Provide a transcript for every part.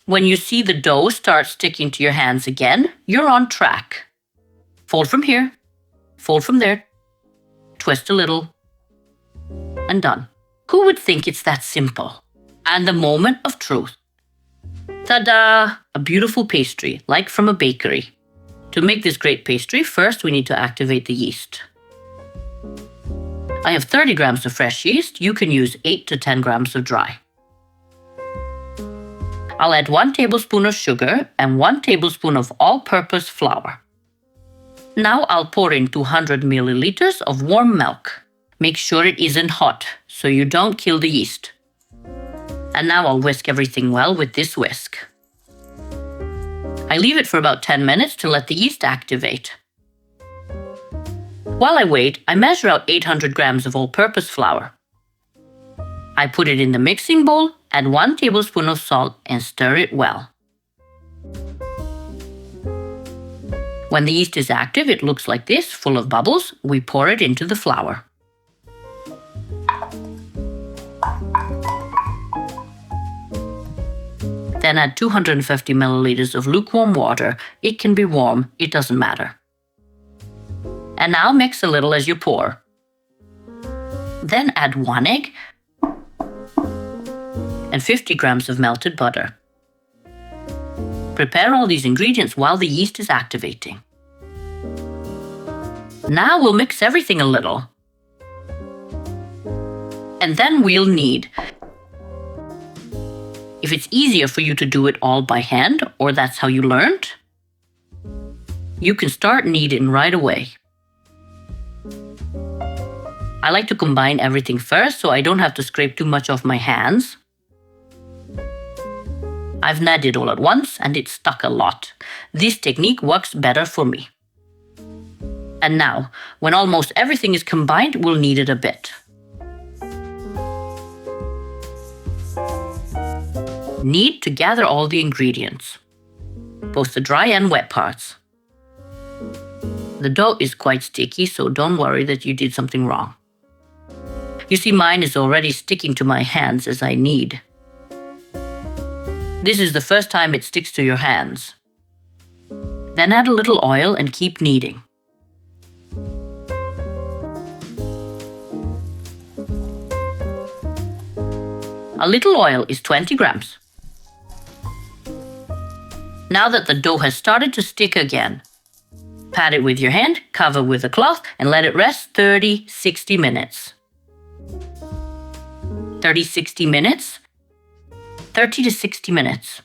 When you see the dough start sticking to your hands again, you're on track. Fold from here, fold from there, twist a little, and done. Who would think it's that simple? And the moment of truth. Ta-da! A beautiful pastry, like from a bakery. To make this great pastry, first we need to activate the yeast. I have 30 grams of fresh yeast. You can use 8 to 10 grams of dry. I'll add 1 tablespoon of sugar and 1 tablespoon of all-purpose flour. Now I'll pour in 200 milliliters of warm milk. Make sure it isn't hot, so you don't kill the yeast. And now I'll whisk everything well with this whisk. I leave it for about 10 minutes to let the yeast activate. While I wait, I measure out 800 grams of all-purpose flour. I put it in the mixing bowl, add 1 tablespoon of salt, and stir it well. When the yeast is active, it looks like this, full of bubbles. We pour it into the flour. Then add 250 milliliters of lukewarm water. It can be warm, it doesn't matter. And now mix a little as you pour. Then add 1 egg and 50 grams of melted butter. Prepare all these ingredients while the yeast is activating. Now we'll mix everything a little. And then we'll knead. If it's easier for you to do it all by hand, or that's how you learned, you can start kneading right away. I like to combine everything first so I don't have to scrape too much off my hands. I've kneaded all at once and it stuck a lot. This technique works better for me. And now, when almost everything is combined, we'll knead it a bit. Knead to gather all the ingredients, both the dry and wet parts. The dough is quite sticky, so don't worry that you did something wrong. You see, mine is already sticking to my hands as I knead. This is the first time it sticks to your hands. Then add a little oil and keep kneading. A little oil is 20 grams. Now that the dough has started to stick again, pat it with your hand, cover with a cloth, and let it rest 30-60 minutes. 30-60 minutes? 30 to 60 minutes.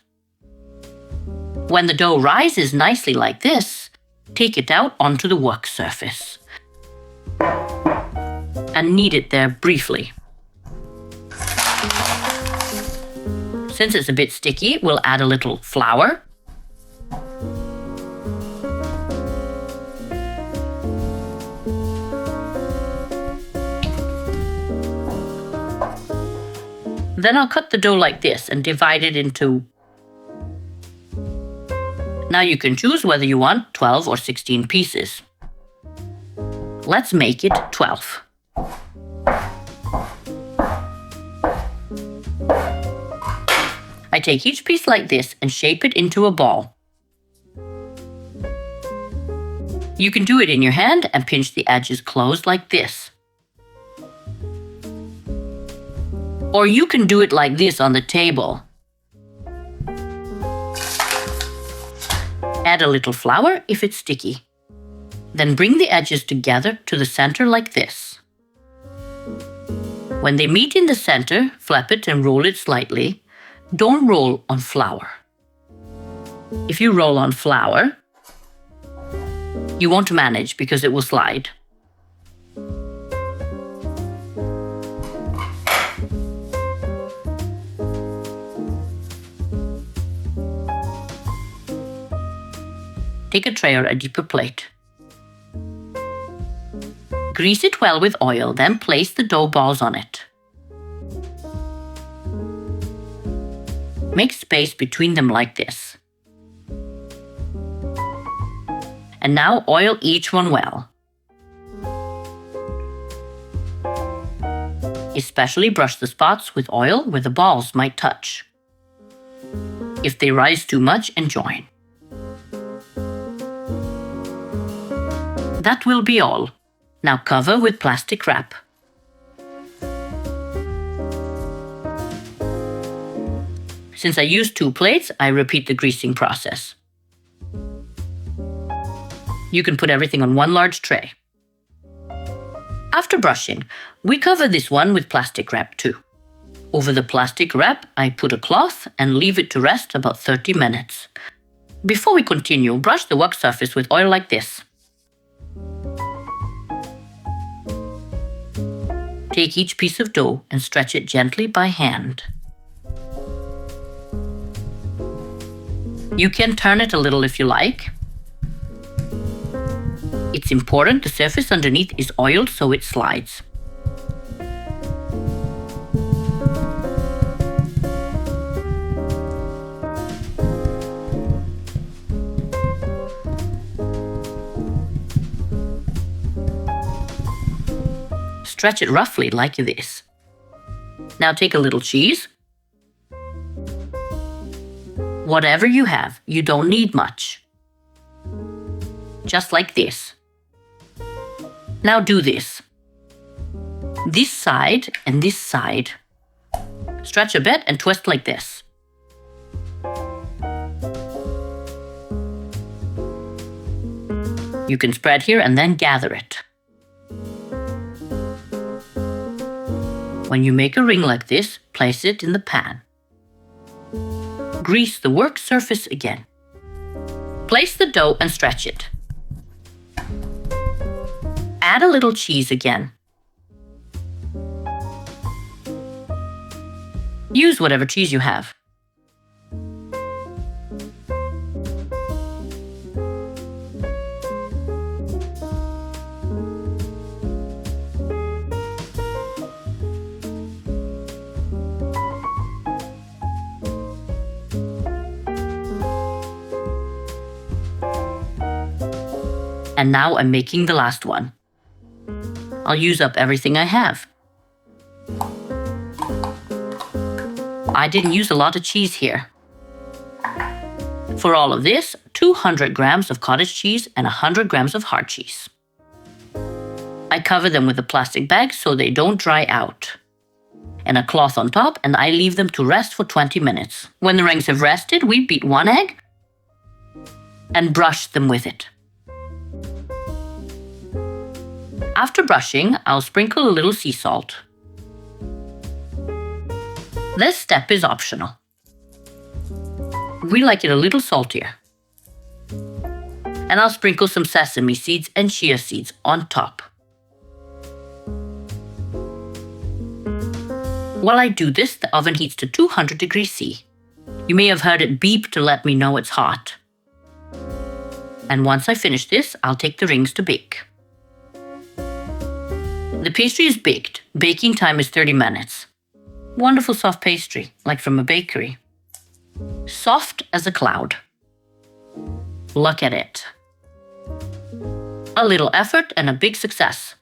When the dough rises nicely like this, take it out onto the work surface and knead it there briefly. Since it's a bit sticky, we'll add a little flour. Then I'll cut the dough like this and divide it into. Now you can choose whether you want 12 or 16 pieces. Let's make it 12. I take each piece like this and shape it into a ball. You can do it in your hand and pinch the edges closed like this. Or you can do it like this on the table. Add a little flour if it's sticky. Then bring the edges together to the center like this. When they meet in the center, flap it and roll it slightly. Don't roll on flour. If you roll on flour, you won't manage because it will slide. Take a tray or a deeper plate. Grease it well with oil, then place the dough balls on it. Make space between them like this. And now oil each one well. Especially brush the spots with oil where the balls might touch. If they rise too much, enjoin. That will be all. Now cover with plastic wrap. Since I used 2 plates, I repeat the greasing process. You can put everything on one large tray. After brushing, we cover this one with plastic wrap too. Over the plastic wrap, I put a cloth and leave it to rest about 30 minutes. Before we continue, brush the wok surface with oil like this. Take each piece of dough and stretch it gently by hand. You can turn it a little if you like. It's important the surface underneath is oiled so it slides. Stretch it roughly like this. Now take a little cheese. Whatever you have, you don't need much. Just like this. Now do this. This side and this side. Stretch a bit and twist like this. You can spread here and then gather it. When you make a ring like this, place it in the pan. Grease the work surface again. Place the dough and stretch it. Add a little cheese again. Use whatever cheese you have. And now I'm making the last one. I'll use up everything I have. I didn't use a lot of cheese here. For all of this, 200 grams of cottage cheese and 100 grams of hard cheese. I cover them with a plastic bag so they don't dry out. And a cloth on top, and I leave them to rest for 20 minutes. When the rings have rested, we beat 1 egg and brush them with it. After brushing, I'll sprinkle a little sea salt. This step is optional. We like it a little saltier. And I'll sprinkle some sesame seeds and chia seeds on top. While I do this, the oven heats to 200 degrees C. You may have heard it beep to let me know it's hot. And once I finish this, I'll take the rings to bake. The pastry is baked. Baking time is 30 minutes. Wonderful soft pastry, like from a bakery. Soft as a cloud. Look at it. A little effort and a big success.